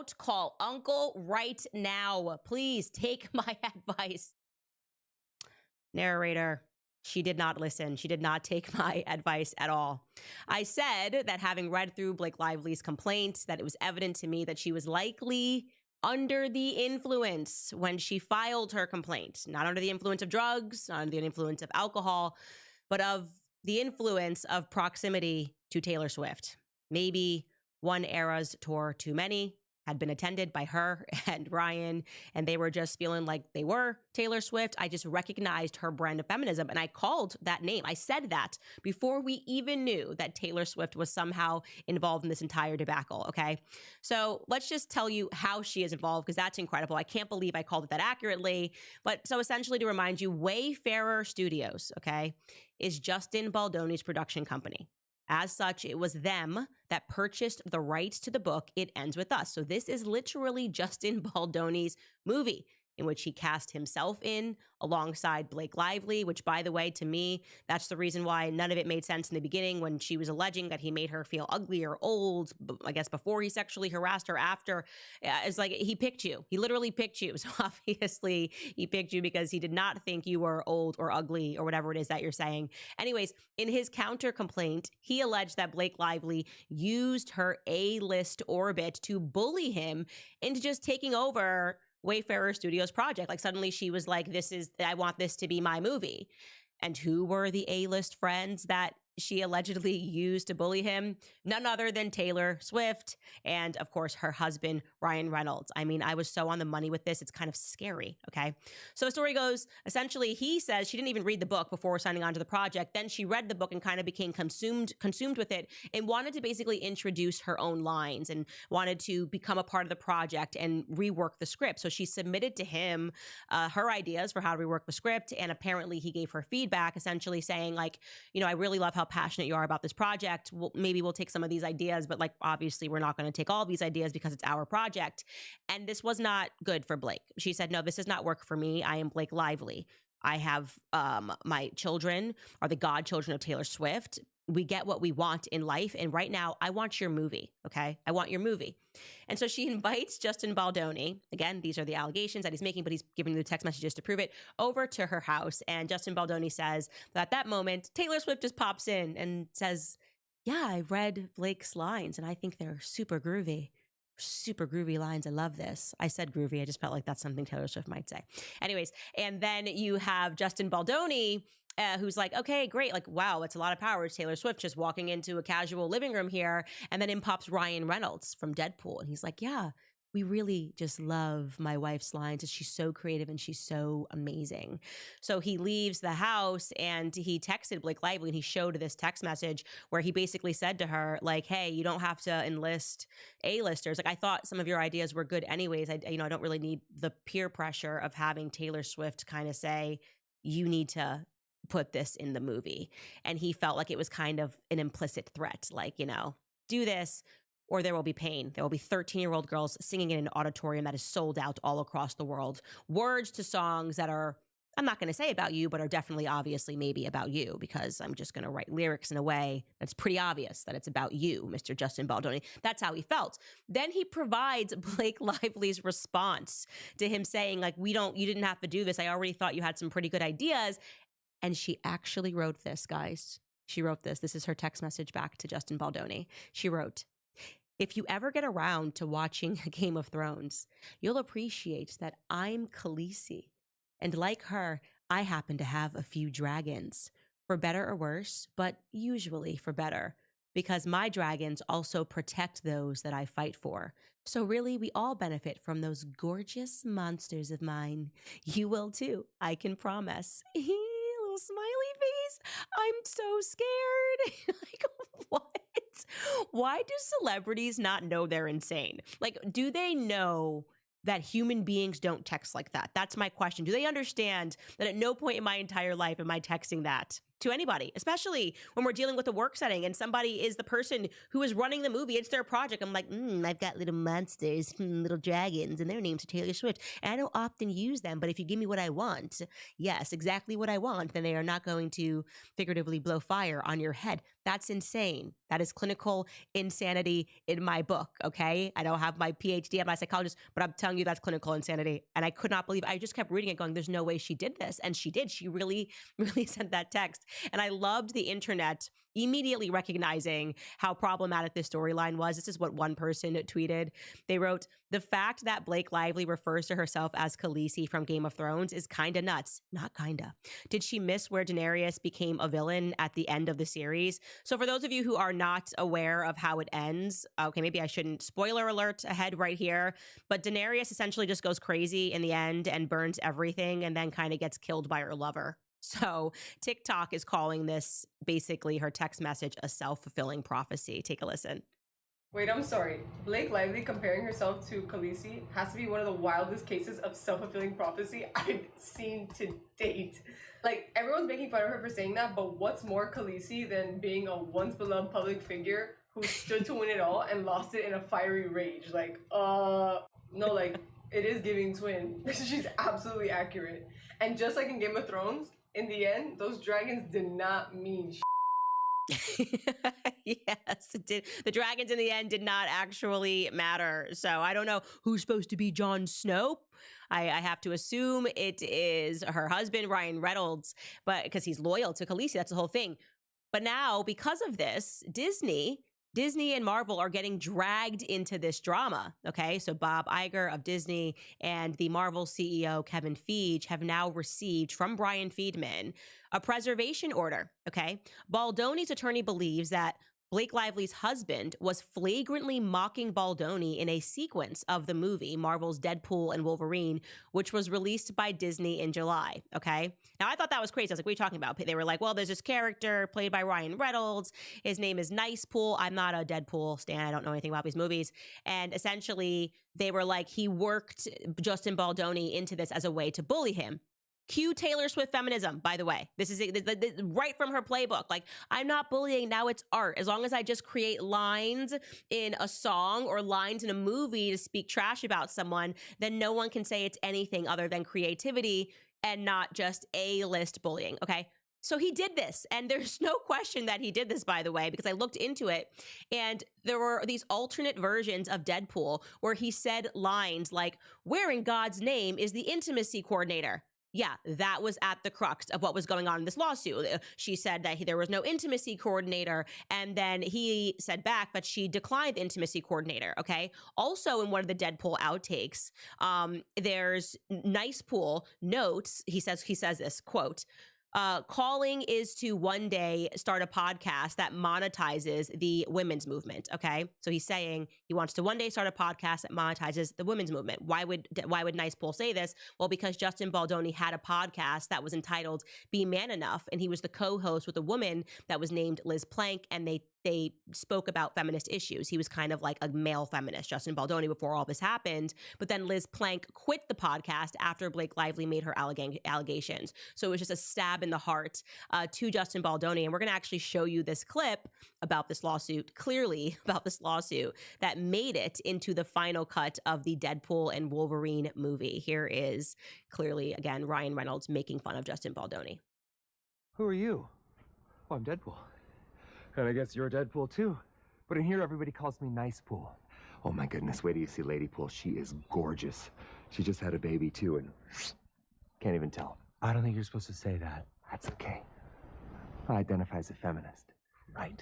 out, call Uncle right now. Please take my advice. Narrator, she did not listen. She did not take my advice at all. I said that having read through Blake Lively's complaint, that it was evident to me that she was likely under the influence when she filed her complaint. Not under the influence of drugs, not under the influence of alcohol, but of the influence of proximity to Taylor Swift. Maybe one Eras tour too many had been attended by her and Ryan, and they were just feeling like they were Taylor Swift. I just recognized her brand of feminism, and I called that name. I said that before we even knew that Taylor Swift was somehow involved in this entire debacle, okay? So let's just tell you how she is involved, because that's incredible. I can't believe I called it that accurately. But so essentially, to remind you, Wayfarer Studios, okay, is Justin Baldoni's production company. As such, it was them that purchased the rights to the book It Ends With Us. So this is literally Justin Baldoni's movie, in which he cast himself in alongside Blake Lively, which, by the way, to me, that's the reason why none of it made sense in the beginning when she was alleging that he made her feel ugly or old, I guess before he sexually harassed her, after. It's like, he picked you. He literally picked you. So obviously he picked you because he did not think you were old or ugly or whatever it is that you're saying. Anyways, in his counter complaint, he alleged that Blake Lively used her A-list orbit to bully him into just taking over Wayfarer Studios project. Like, suddenly she was like, I want this to be my movie. And who were the A-list friends that she allegedly used to bully him? None other than Taylor Swift and, of course, her husband, Ryan Reynolds. I mean, I was so on the money with this. It's kind of scary, okay? So the story goes, essentially, he says she didn't even read the book before signing on to the project. Then she read the book and kind of became consumed with it and wanted to basically introduce her own lines and wanted to become a part of the project and rework the script. So she submitted to him her ideas for how to rework the script, and apparently he gave her feedback, essentially saying, like, you know, I really love how passionate you are about this project. Maybe we'll take some of these ideas, but like, obviously we're not going to take all these ideas because it's our project. And this was not good for Blake. She said, no, this does not work for me. I am Blake Lively. I have my children are the godchildren of Taylor Swift. We get what we want in life. And right now, I want your movie, okay? I want your movie. And so she invites Justin Baldoni, again, these are the allegations that he's making, but he's giving the text messages to prove it, over to her house. And Justin Baldoni says that at that moment, Taylor Swift just pops in and says, yeah, I read Blake's lines and I think they're super groovy. Super groovy lines. I love this. I said groovy. I just felt like that's something Taylor Swift might say. Anyways, and then you have Justin Baldoni, who's like, okay, great. Like, wow, it's a lot of power. It's Taylor Swift just walking into a casual living room here. And then in pops Ryan Reynolds from Deadpool. And he's like, yeah, we really just love my wife's lines. And she's so creative and she's so amazing. So he leaves the house and he texted Blake Lively and he showed this text message where he basically said to her, like, hey, you don't have to enlist A-listers. Like, I thought some of your ideas were good anyways. I don't really need the peer pressure of having Taylor Swift kind of say, you need to put this in the movie. And he felt like it was kind of an implicit threat, like, you know, do this or there will be pain. There will be 13-year-old girls singing in an auditorium that is sold out all across the world. Words to songs that are, I'm not going to say about you, but are definitely obviously maybe about you, because I'm just going to write lyrics in a way that's pretty obvious that it's about you, Mr. Justin Baldoni. That's how he felt. Then he provides Blake Lively's response to him saying, like, you didn't have to do this. I already thought you had some pretty good ideas. And she actually wrote this, guys. She wrote this. This is her text message back to Justin Baldoni. She wrote, if you ever get around to watching Game of Thrones, you'll appreciate that I'm Khaleesi. And like her, I happen to have a few dragons, for better or worse, but usually for better, because my dragons also protect those that I fight for. So really, we all benefit from those gorgeous monsters of mine. You will too, I can promise. Little smiley face. I'm so scared. Like, what? Why do celebrities not know they're insane? Like, do they know that human beings don't text like that? That's my question. Do they understand that at no point in my entire life am I texting that? to anybody, especially when we're dealing with a work setting and somebody is the person who is running the movie. It's their project. I'm like, I've got little monsters, little dragons, and their names are Taylor Swift. And I don't often use them, but if you give me what I want, yes, exactly what I want, then they are not going to figuratively blow fire on your head. That's insane. That is clinical insanity in my book, okay? I don't have my PhD, I'm not a psychologist, but I'm telling you that's clinical insanity. And I could not believe, I just kept reading it going, there's no way she did this. And she did. She really, really sent that text. And I loved the internet immediately recognizing how problematic this storyline was. This is what one person tweeted. They wrote, the fact that Blake Lively refers to herself as Khaleesi from Game of Thrones is kinda nuts. Not kinda. Did she miss where Daenerys became a villain at the end of the series? So for those of you who are not aware of how it ends, okay, maybe I shouldn't spoiler alert ahead right here, but Daenerys essentially just goes crazy in the end and burns everything and then kind of gets killed by her lover. So TikTok is calling this basically her text message a self-fulfilling prophecy. Take a listen. Wait, I'm sorry. Blake Lively comparing herself to Khaleesi has to be one of the wildest cases of self-fulfilling prophecy I've seen to date. Like, everyone's making fun of her for saying that, but what's more Khaleesi than being a once-beloved public figure who stood to win it all and lost it in a fiery rage? Like, no, like, it is giving twin. She's absolutely accurate. And just like in Game of Thrones, in the end, those dragons did not mean Yes, it did. The dragons in the end did not actually matter. So I don't know who's supposed to be Jon Snow. I have to assume it is her husband, Ryan Reynolds, but because he's loyal to Khaleesi, that's the whole thing. But now, because of this, Disney and Marvel are getting dragged into this drama, okay? So Bob Iger of Disney and the Marvel CEO, Kevin Feige, have now received from Brian Friedman a preservation order, okay? Baldoni's attorney believes that Blake Lively's husband was flagrantly mocking Baldoni in a sequence of the movie Marvel's Deadpool and Wolverine, which was released by Disney in July, okay? Now, I thought that was crazy. I was like, what are you talking about? They were like, well, there's this character played by Ryan Reynolds. His name is Nice Pool. I'm not a Deadpool stan. I don't know anything about these movies. And essentially, they were like, he worked Justin Baldoni into this as a way to bully him. Cue Taylor Swift feminism, by the way. This is right from her playbook. Like, I'm not bullying, now it's art. As long as I just create lines in a song or lines in a movie to speak trash about someone, then no one can say it's anything other than creativity and not just A-list bullying, okay? So he did this, and there's no question that he did this, by the way, because I looked into it, and there were these alternate versions of Deadpool where he said lines like, where in God's name is the intimacy coordinator? Yeah, that was at the crux of what was going on in this lawsuit. She said that there was no intimacy coordinator, and then he said back that she declined the intimacy coordinator, okay? Also, in one of the Deadpool outtakes, there's Nice Pool notes, he says this, quote, calling is to one day start a podcast that monetizes the women's movement, okay? So he's saying he wants to one day start a podcast that monetizes the women's movement. Why would Nice Pool say this? Well, because Justin Baldoni had a podcast that was entitled Be Man Enough, and he was the co-host with a woman that was named Liz Plank, and they spoke about feminist issues. He was kind of like a male feminist, Justin Baldoni, before all this happened. But then Liz Plank quit the podcast after Blake Lively made her allegations. So it was just a stab in the heart to Justin Baldoni. And we're going to actually show you this clip about this lawsuit, clearly about this lawsuit that made it into the final cut of the Deadpool and Wolverine movie. Here is clearly, again, Ryan Reynolds making fun of Justin Baldoni. Who are you? Oh, I'm Deadpool. And I guess you're Deadpool too. But in here, everybody calls me Nice Pool. Oh my goodness, wait till you see Lady Pool. She is gorgeous. She just had a baby too, and can't even tell. I don't think you're supposed to say that. That's okay. I identify as a feminist. Right.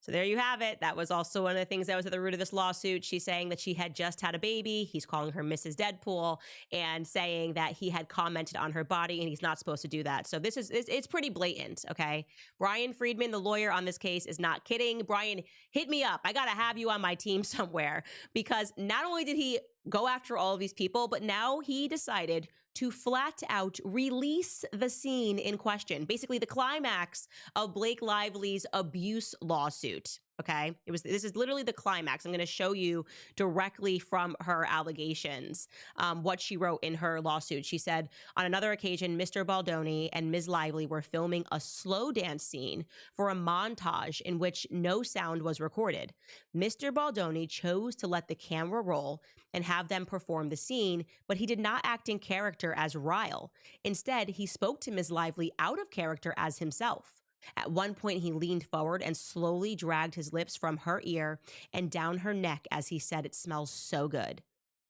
So there you have it. That was also one of the things that was at the root of this lawsuit. She's saying that she had just had a baby. He's calling her Mrs. Deadpool and saying that he had commented on her body and he's not supposed to do that. So it's pretty blatant, okay? Brian Friedman, the lawyer on this case, is not kidding. Brian, hit me up. I got to have you on my team somewhere, because not only did he go after all of these people, but now he decided to flat out release the scene in question, basically the climax of Blake Lively's abuse lawsuit. Okay. This is literally the climax. I'm going to show you directly from her allegations what she wrote in her lawsuit. She said, on another occasion, Mr. Baldoni and Ms. Lively were filming a slow dance scene for a montage in which no sound was recorded. Mr. Baldoni chose to let the camera roll and have them perform the scene, but he did not act in character as Ryle. Instead, he spoke to Ms. Lively out of character as himself. At one point, he leaned forward and slowly dragged his lips from her ear and down her neck as he said, "It smells so good."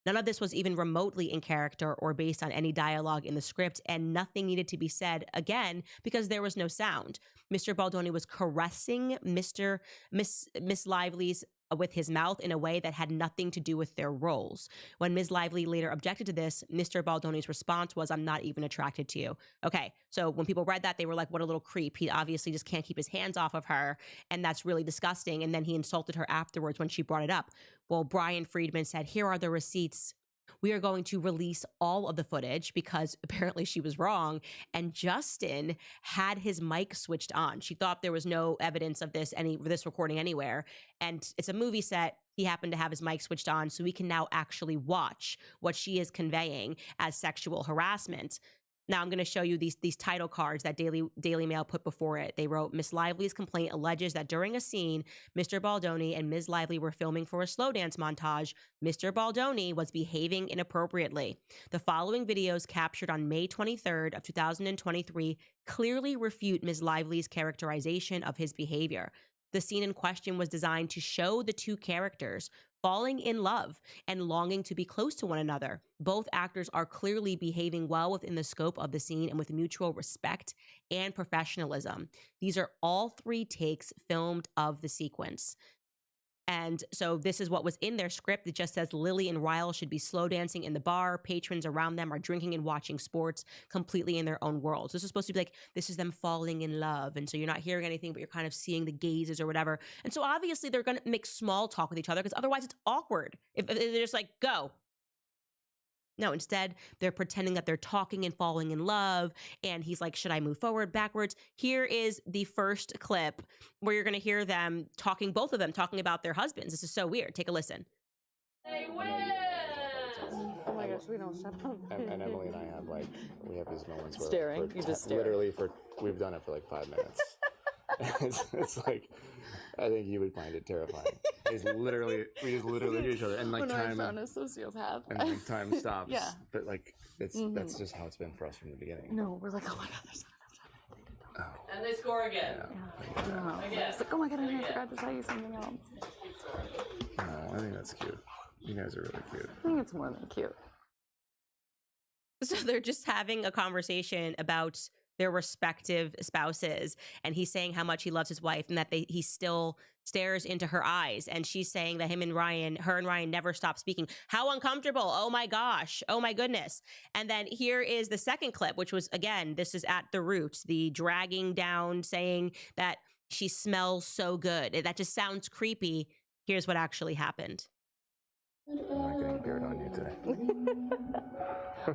None of this was even remotely in character or based on any dialogue in the script, and nothing needed to be said again because there was no sound. Mr. Baldoni was caressing Miss Lively's with his mouth in a way that had nothing to do with their roles. When Ms. Lively later objected to this, Mr. Baldoni's response was, "I'm not even attracted to you." Okay, so when people read that, they were like, what a little creep. He obviously just can't keep his hands off of her, and that's really disgusting. And then he insulted her afterwards when she brought it up. Well, Brian Friedman said, "Here are the receipts. We are going to release all of the footage," because apparently she was wrong. And Justin had his mic switched on. She thought there was no evidence of this recording anywhere. And it's a movie set. He happened to have his mic switched on, so we can now actually watch what she is conveying as sexual harassment. Now I'm going to show you these title cards that Daily Mail put before it. They wrote, "Miss Lively's complaint alleges that during a scene, Mr. Baldoni and Ms. Lively were filming for a slow dance montage. Mr. Baldoni was behaving inappropriately. The following videos captured on May 23rd of 2023 clearly refute Ms. Lively's characterization of his behavior. The scene in question was designed to show the two characters falling in love and longing to be close to one another. Both actors are clearly behaving well within the scope of the scene and with mutual respect and professionalism. These are all 3 takes filmed of the sequence." And so this is what was in their script. It just says Lily and Ryle should be slow dancing in the bar. Patrons around them are drinking and watching sports completely in their own world. So this is supposed to be like, this is them falling in love. And so you're not hearing anything, but you're kind of seeing the gazes or whatever. And so obviously they're going to make small talk with each other because otherwise it's awkward. If they're just like, go. No, instead, they're pretending that they're talking and falling in love. And he's like, should I move forward, backwards? Here is the first clip where you're going to hear them talking, both of them talking about their husbands. This is so weird. Take a listen. They win! Oh my gosh, we don't shut up. And Emily and I have we have these moments where Staring? You just stare. literally we've done it for like 5 minutes. it's like, I think you would find it terrifying. We just literally look at each other and like when time. I found a sociopath. And like time stops. Yeah. But like that's just how it's been for us from the beginning. No, we're like, oh my god, there's not enough time. Oh. And they score again. Yeah. No. Again. It's like, oh my god, I forgot to tell you something else. No, I think that's cute. You guys are really cute. I think it's more than cute. So they're just having a conversation about their respective spouses, and he's saying how much he loves his wife and that he still stares into her eyes, and she's saying that her and Ryan never stop speaking. How uncomfortable. Oh my gosh. Oh my goodness. And then here is the second clip, which was, again, this is at the roots, the dragging down, saying that she smells so good. That just sounds creepy. Here's what actually happened. I'm not getting a beard on you today.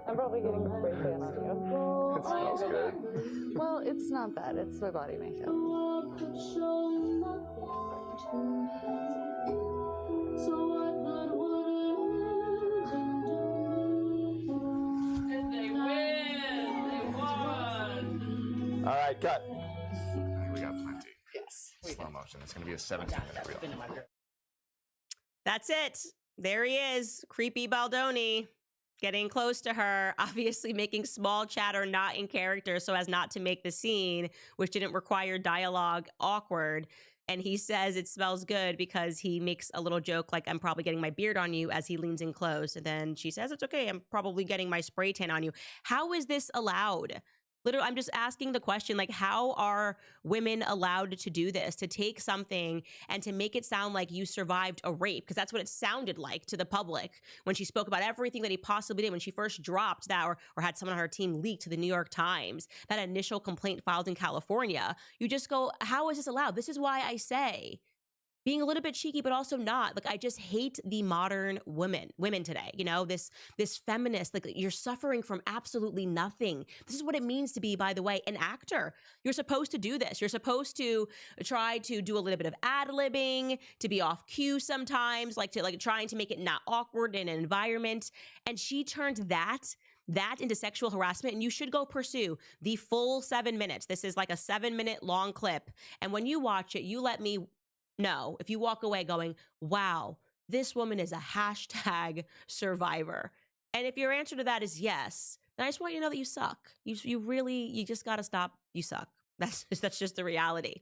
I'm probably getting a spray tan on you. It smells good. Well, it's not that. It's my body makeup. And they win! They won! All right, cut. I think we got plenty. Yes. Slow motion. It's going to be a 17-minute reel. That's it. There he is, creepy Baldoni, getting close to her, obviously making small chatter, not in character, so as not to make the scene, which didn't require dialogue, awkward. And he says it smells good because he makes a little joke like, "I'm probably getting my beard on you," as he leans in close. And then she says, "It's okay, I'm probably getting my spray tan on you." How is this allowed? Literally, I'm just asking the question, like, how are women allowed to do this, to take something and to make it sound like you survived a rape? Because that's what it sounded like to the public when she spoke about everything that he possibly did when she first dropped that or had someone on her team leak to the New York Times, that initial complaint filed in California. You just go, how is this allowed? This is why I say being a little bit cheeky, but also not. Like, I just hate the modern women today. You know, this feminist, like, you're suffering from absolutely nothing. This is what it means to be, by the way, an actor. You're supposed to do this. You're supposed to try to do a little bit of ad-libbing, to be off cue sometimes, like trying to make it not awkward in an environment. And she turned that into sexual harassment, and you should go pursue the full 7 minutes. This is like a 7-minute long clip. And when you watch it, you let me know if you walk away going, wow, this woman is a hashtag survivor. And if your answer to that is yes, then I just want you to know that you suck. You just got to stop. You suck. That's just the reality.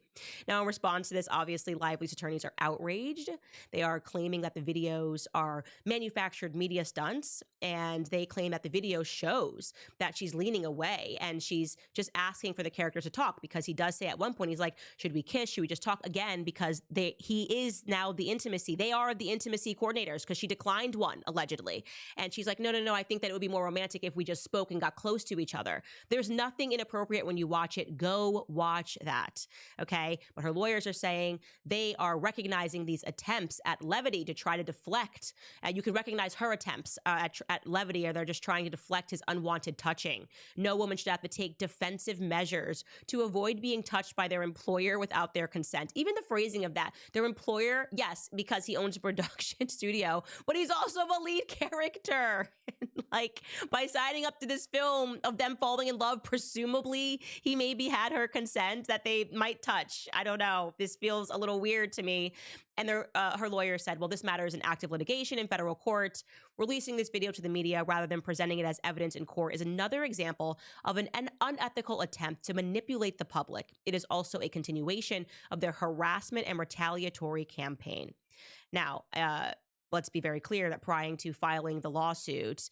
Now, in response to this, obviously, Lively's attorneys are outraged. They are claiming that the videos are manufactured media stunts, and they claim that the video shows that she's leaning away and she's just asking for the character to talk, because he does say at one point, he's like, should we kiss? Should we just talk again? Because he is now the intimacy. They are the intimacy coordinators, because she declined one, allegedly. And she's like, no, I think that it would be more romantic if we just spoke and got close to each other. There's nothing inappropriate when you watch it. Go watch that, okay? But her lawyers are saying they are recognizing these attempts at levity to try to deflect. You can recognize her attempts at levity, or they're just trying to deflect his unwanted touching. No woman should have to take defensive measures to avoid being touched by their employer without their consent. Even the phrasing of that, their employer, yes, because he owns a production studio, but he's also a lead character. Like, by signing up to this film of them falling in love, presumably he maybe had her consent that they might touch. I don't know. This feels a little weird to me. And her lawyer said, well, this matter is in active litigation in federal court. Releasing this video to the media rather than presenting it as evidence in court is another example of an unethical attempt to manipulate the public. It is also a continuation of their harassment and retaliatory campaign. Now, let's be very clear that prior to filing the lawsuit,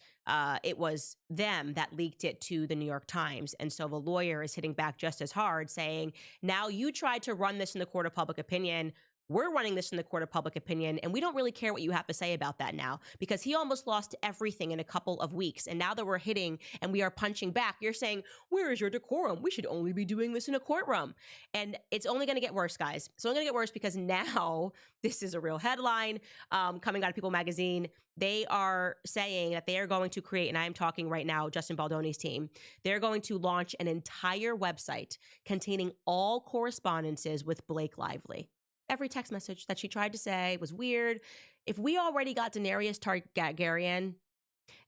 it was them that leaked it to the New York Times. And so the lawyer is hitting back just as hard, saying, now you tried to run this in the court of public opinion. We're running this in the court of public opinion, and we don't really care what you have to say about that now, because he almost lost everything in a couple of weeks. And now that we're hitting and we are punching back, you're saying, where is your decorum? We should only be doing this in a courtroom. And it's only going to get worse, guys. It's only going to get worse, because now this is a real headline coming out of People magazine. They are saying that they are going to create, and I am talking right now, Justin Baldoni's team, they're going to launch an entire website containing all correspondences with Blake Lively. Every text message that she tried to say was weird. If we already got Daenerys Targaryen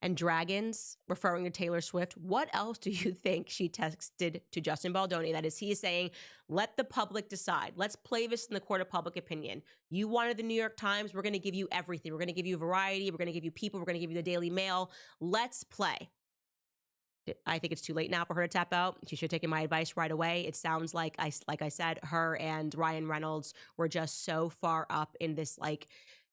and dragons referring to Taylor Swift, what else do you think she texted to Justin Baldoni? That is, he is saying, let the public decide. Let's play this in the court of public opinion. You wanted the New York Times. We're going to give you everything. We're going to give you Variety. We're going to give you People. We're going to give you the Daily Mail. Let's play. I think it's too late now for her to tap out. She should have taken my advice right away. It sounds like I said, her and Ryan Reynolds were just so far up in this, like,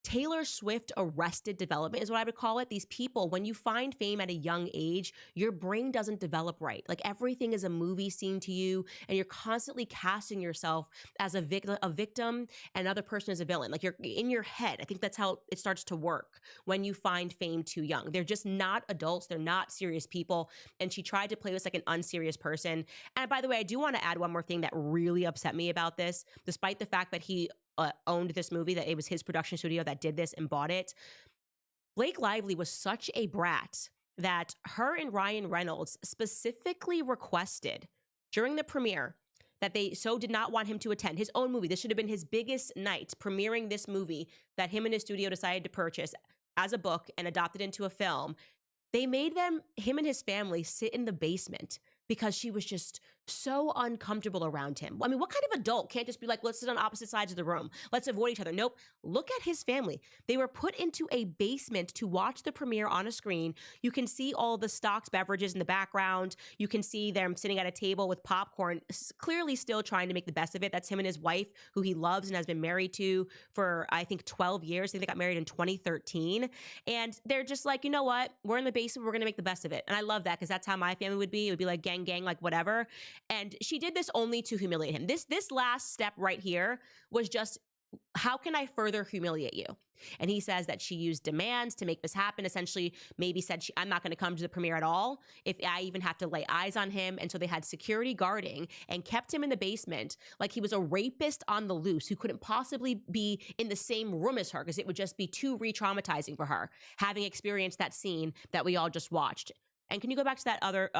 Taylor Swift arrested development is what I would call it. These people, when you find fame at a young age, your brain doesn't develop right. Like, everything is a movie scene to you, and you're constantly casting yourself as a victim and another person as a villain. Like, you're in your head. I think that's how it starts to work when you find fame too young. They're just not adults. They're not serious people. And she tried to play this like an unserious person. And by the way, I do want to add one more thing that really upset me about this, despite the fact that he owned this movie, that it was his production studio that did this and bought it. Blake Lively was such a brat that her and Ryan Reynolds specifically requested during the premiere that they so did not want him to attend his own movie. This should have been his biggest night, premiering this movie that him and his studio decided to purchase as a book and adopt it into a film. They made him and his family sit in the basement because she was just so uncomfortable around him. I mean, what kind of adult can't just be like, let's sit on opposite sides of the room. Let's avoid each other. Nope. Look at his family. They were put into a basement to watch the premiere on a screen. You can see all the stocks beverages in the background. You can see them sitting at a table with popcorn, clearly still trying to make the best of it. That's him and his wife, who he loves and has been married to for, I think, 12 years. I think they got married in 2013. And they're just like, you know what? We're in the basement. We're going to make the best of it. And I love that, because that's how my family would be. It would be like gang, like whatever. And she did this only to humiliate him. This last step right here was just how can I further humiliate you? And he says that she used demands to make this happen. Essentially, maybe said, I'm not going to come to the premiere at all if I even have to lay eyes on him. And so they had security guarding and kept him in the basement like he was a rapist on the loose who couldn't possibly be in the same room as her because it would just be too re-traumatizing for her, having experienced that scene that we all just watched. And can you go back to that other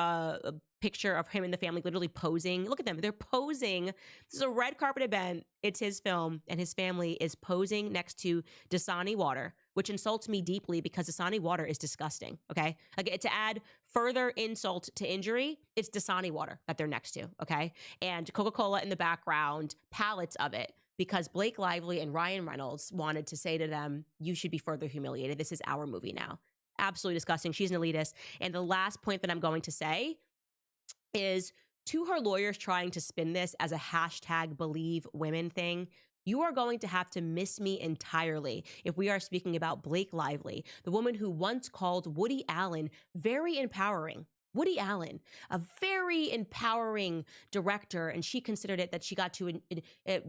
picture of him and the family literally posing? Look at them. They're posing. This is a red carpet event. It's his film, and his family is posing next to Dasani water, which insults me deeply because Dasani water is disgusting, okay? Like, to add further insult to injury, it's Dasani water that they're next to, okay? And Coca-Cola in the background, pallets of it, because Blake Lively and Ryan Reynolds wanted to say to them, you should be further humiliated. This is our movie now. Absolutely disgusting. She's an elitist. And the last point that I'm going to say is, to her lawyers trying to spin this as a hashtag believe women thing, you are going to have to miss me entirely if we are speaking about Blake Lively, the woman who once called Woody Allen very empowering. Woody Allen, a very empowering director, and she considered it that she got to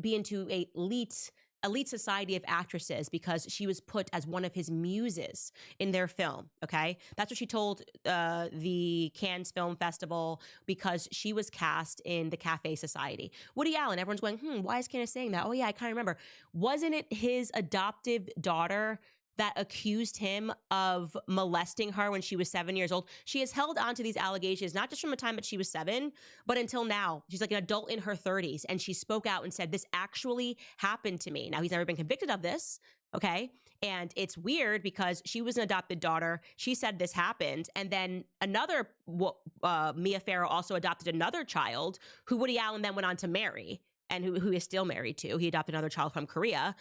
be into a elite society of actresses because she was put as one of his muses in their film, okay? That's what she told the Cannes Film Festival because she was cast in the Cafe Society. Woody Allen, everyone's going, why is Candace saying that? Oh yeah, I kind of remember. Wasn't it his adoptive daughter that accused him of molesting her when she was 7 years old? She has held on to these allegations, not just from the time that she was 7, but until now. She's like an adult in her 30s, and she spoke out and said, this actually happened to me. Now, he's never been convicted of this, okay? And it's weird because she was an adopted daughter. She said this happened. And then another, Mia Farrow also adopted another child who Woody Allen then went on to marry and who is still married to. He adopted another child from Korea.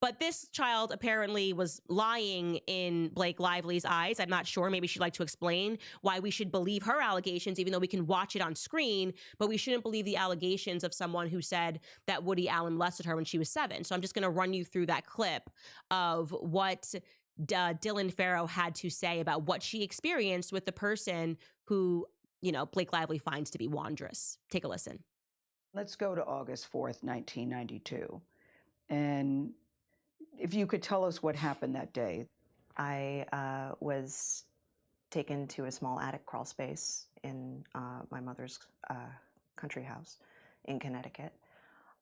But this child apparently was lying in Blake Lively's eyes. I'm not sure. Maybe she'd like to explain why we should believe her allegations, even though we can watch it on screen, but we shouldn't believe the allegations of someone who said that Woody Allen molested her when she was 7. So I'm just going to run you through that clip of what Dylan Farrow had to say about what she experienced with the person who, Blake Lively finds to be wondrous. Take a listen. Let's go to August 4th, 1992. And if you could tell us what happened that day. I was taken to a small attic crawl space in my mother's country house in Connecticut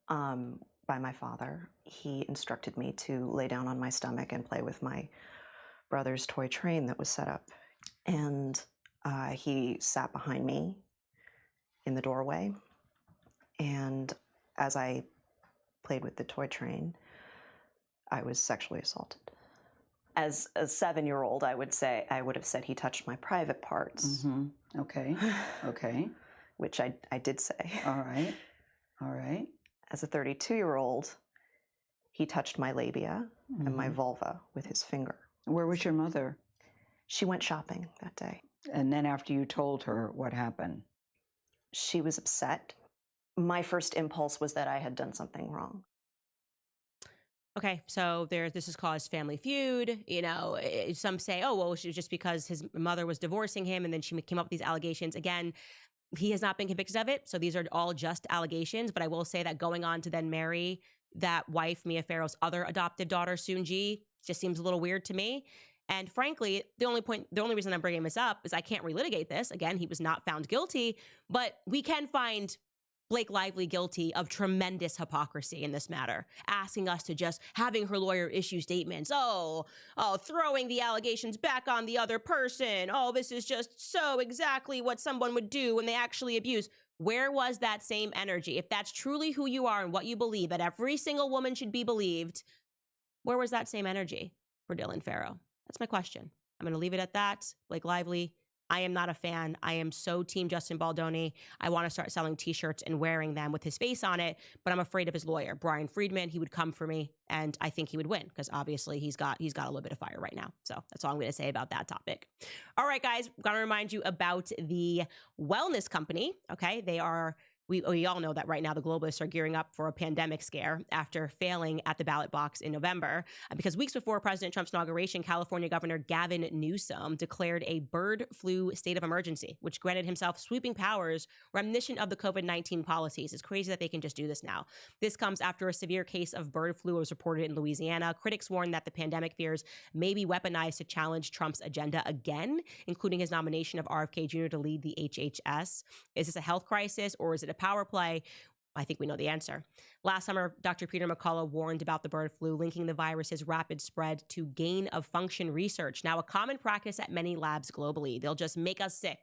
by my father. He instructed me to lay down on my stomach and play with my brother's toy train that was set up. And he sat behind me in the doorway. And as I played with the toy train, I was sexually assaulted. As a 7-year-old, I would have said he touched my private parts. Mm-hmm. Okay. Which I did say. All right. As a 32-year-old, he touched my labia and my vulva with his finger. Where was your mother? She went shopping that day. And then after you told her, what happened? She was upset. My first impulse was that I had done something wrong. Okay, so this has caused family feud. Some say, oh, well, it was just because his mother was divorcing him and then she came up with these allegations. Again, he has not been convicted of it, so these are all just allegations. But I will say that going on to then marry that wife, Mia Farrow's other adoptive daughter, Soon-Ji, just seems a little weird to me. And frankly, the only reason I'm bringing this up is I can't relitigate this. Again, he was not found guilty, but we can find Blake Lively guilty of tremendous hypocrisy in this matter, asking us to just having her lawyer issue statements. Oh, throwing the allegations back on the other person. Oh, this is just so exactly what someone would do when they actually abuse. Where was that same energy? If that's truly who you are and what you believe, that every single woman should be believed, where was that same energy for Dylan Farrow? That's my question. I'm going to leave it at that. Blake Lively, I am not a fan. I am so team Justin Baldoni. I want to start selling t-shirts and wearing them with his face on it, but I'm afraid of his lawyer, Brian Friedman. He would come for me, and I think he would win because obviously he's got a little bit of fire right now. So that's all I'm going to say about that topic. All right, guys, I'm going to remind you about the wellness company. Okay, they are we all know that right now the globalists are gearing up for a pandemic scare after failing at the ballot box in November. Because weeks before President Trump's inauguration, California Governor Gavin Newsom declared a bird flu state of emergency, which granted himself sweeping powers reminiscent of the COVID-19 policies. It's crazy that they can just do this now. This comes after a severe case of bird flu was reported in Louisiana. Critics warn that the pandemic fears may be weaponized to challenge Trump's agenda again, including his nomination of RFK Jr. to lead the HHS. Is this a health crisis or is it a power play? I think we know the answer. Last summer, Dr. Peter McCullough warned about the bird flu, linking the virus's rapid spread to gain-of-function research, now a common practice at many labs globally. They'll just make us sick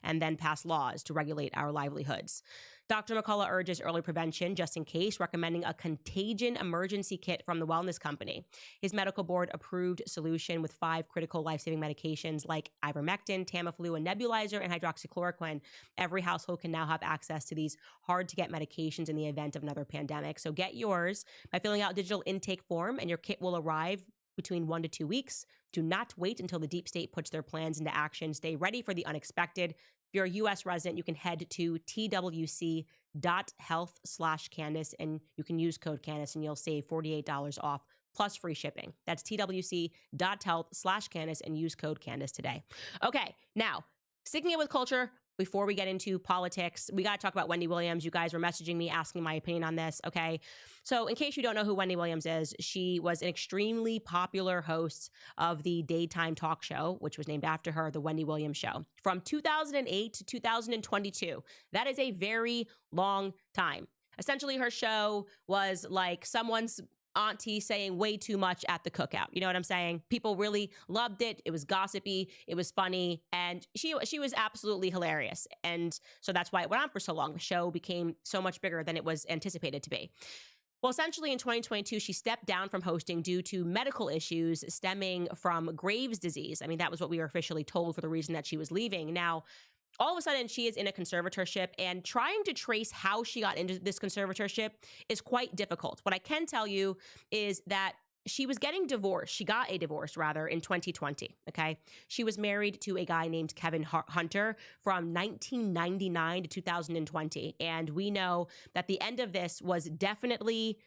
and then pass laws to regulate our livelihoods. Dr. McCullough urges early prevention just in case, recommending a contagion emergency kit from the wellness company. His medical board approved solution with 5 critical life-saving medications like ivermectin, Tamiflu, a nebulizer, and hydroxychloroquine. Every household can now have access to these hard-to-get medications in the event of another pandemic. So get yours by filling out a digital intake form, and your kit will arrive between 1 to 2 weeks. Do not wait until the deep state puts their plans into action. Stay ready for the unexpected. If you're a U.S. resident, you can head to twc.health/Candace, and you can use code Candace, and you'll save $48 off plus free shipping. That's twc.health/Candace, and use code Candace today. Okay, now, sticking it with culture, before we get into politics, we got to talk about Wendy Williams. You guys were messaging me asking my opinion on this, okay? So in case you don't know who Wendy Williams is, she was an extremely popular host of the daytime talk show, which was named after her, The Wendy Williams Show, from 2008 to 2022. That is a very long time. Essentially, her show was like someone's auntie saying way too much at the cookout. You know what I'm saying? People really loved it. It was gossipy. It was funny. And she was absolutely hilarious. And so that's why it went on for so long. The show became so much bigger than it was anticipated to be. Well, essentially in 2022, she stepped down from hosting due to medical issues stemming from Graves' disease. I mean, that was what we were officially told for the reason that she was leaving. Now, all of a sudden, she is in a conservatorship, and trying to trace how she got into this conservatorship is quite difficult. What I can tell you is that she was getting divorced. She got a divorce, rather, in 2020, okay? She was married to a guy named Kevin Hunter from 1999 to 2020, and we know that the end of this was definitely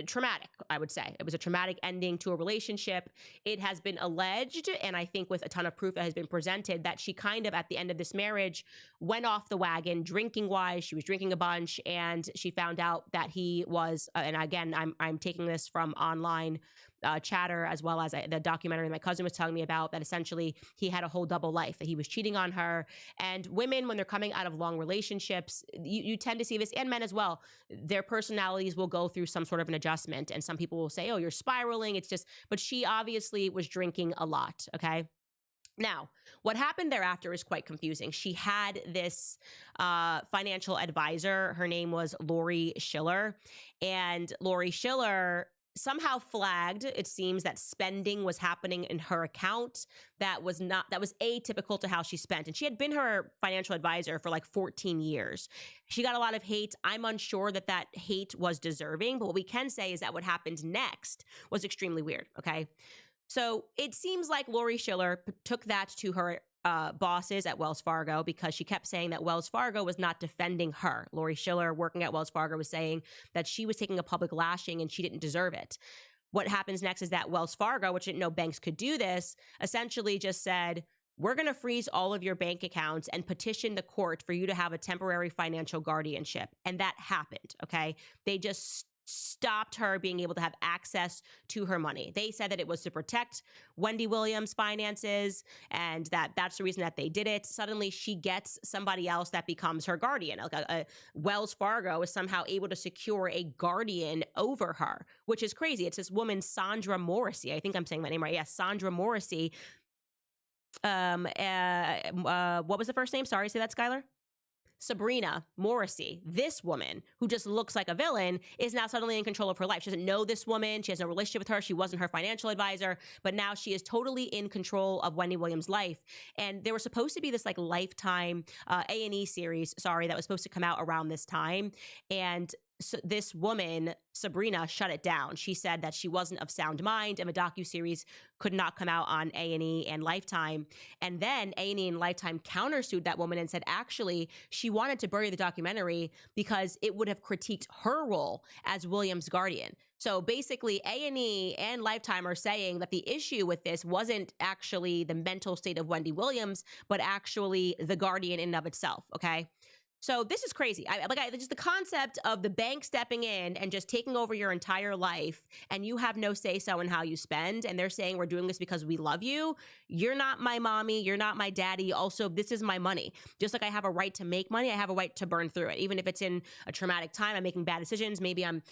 traumatic, I would say. It was a traumatic ending to a relationship. It has been alleged, and I think with a ton of proof that has been presented, that she kind of, at the end of this marriage, went off the wagon drinking-wise. She was drinking a bunch, and she found out that he was, and again, I'm taking this from online chatter, as well as the documentary my cousin was telling me about, that essentially he had a whole double life, that he was cheating on her. And women, when they're coming out of long relationships, you tend to see this, and men as well, their personalities will go through some sort of an adjustment. And some people will say, oh, you're spiraling. It's just, but she obviously was drinking a lot, okay? Now, what happened thereafter is quite confusing. She had this financial advisor. Her name was Lori Schiller. And Lori Schiller somehow flagged, it seems, that spending was happening in her account that was atypical to how she spent. And she had been her financial advisor for like 14 years. She got a lot of hate. I'm unsure that hate was deserving, but what we can say is that what happened next was extremely weird, okay? So it seems like Lori Schiller took that to her bosses at Wells Fargo, because she kept saying that Wells Fargo was not defending her. Lori Schiller, working at Wells Fargo, was saying that she was taking a public lashing and she didn't deserve it. What happens next is that Wells Fargo, which didn't know banks could do this, essentially just said, we're going to freeze all of your bank accounts and petition the court for you to have a temporary financial guardianship. And that happened, okay? They just stopped her being able to have access to her money. They said that it was to protect Wendy Williams' finances, and that's the reason that they did it. Suddenly, she gets somebody else that becomes her guardian. Like Wells Fargo is somehow able to secure a guardian over her, which is crazy. It's this woman, Sandra Morrissey. I think I'm saying that name right. Yes, Sandra Morrissey. What was the first name? Sorry, say that, Skylar. Sabrina Morrissey, this woman who just looks like a villain, is now suddenly in control of her life. She doesn't know this woman. She has no relationship with her. She wasn't her financial advisor, but now she is totally in control of Wendy Williams' life. And there was supposed to be this like Lifetime A&E series, that was supposed to come out around this time. And this woman, Sabrina, shut it down. She said that she wasn't of sound mind and the docuseries could not come out on A&E and Lifetime. And then A&E and Lifetime countersued that woman and said, actually, she wanted to bury the documentary because it would have critiqued her role as Williams' guardian. So basically, A&E and Lifetime are saying that the issue with this wasn't actually the mental state of Wendy Williams, but actually the guardian in and of itself, okay? So this is crazy. Just the concept of the bank stepping in and just taking over your entire life, and you have no say-so in how you spend, and they're saying we're doing this because we love you. You're not my mommy. You're not my daddy. Also, this is my money. Just like I have a right to make money, I have a right to burn through it. Even if it's in a traumatic time, I'm making bad decisions. Maybe I'm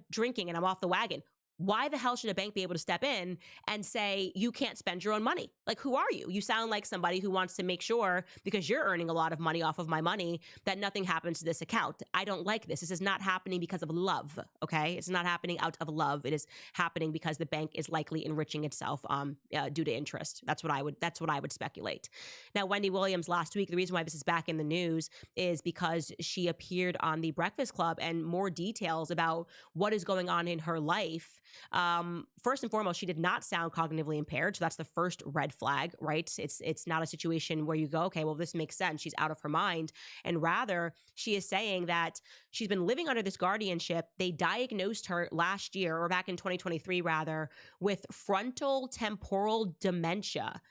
drinking and I'm off the wagon. Why the hell should a bank be able to step in and say, you can't spend your own money? Like, who are you? You sound like somebody who wants to make sure, because you're earning a lot of money off of my money, that nothing happens to this account. I don't like this. This is not happening because of love, okay? It's not happening out of love. It is happening because the bank is likely enriching itself due to interest. That's what I would speculate. Now, Wendy Williams last week, the reason why this is back in the news is because she appeared on The Breakfast Club, and more details about what is going on in her life. First and foremost, she did not sound cognitively impaired. So that's the first red flag, right? It's not a situation where you go, okay, well, this makes sense. She's out of her mind. And rather, she is saying that she's been living under this guardianship. They diagnosed her last year, or back in 2023, rather, with frontal temporal dementia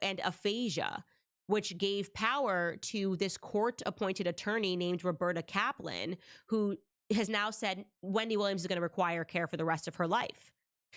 and aphasia, which gave power to this court-appointed attorney named Roberta Kaplan, who has now said Wendy Williams is going to require care for the rest of her life.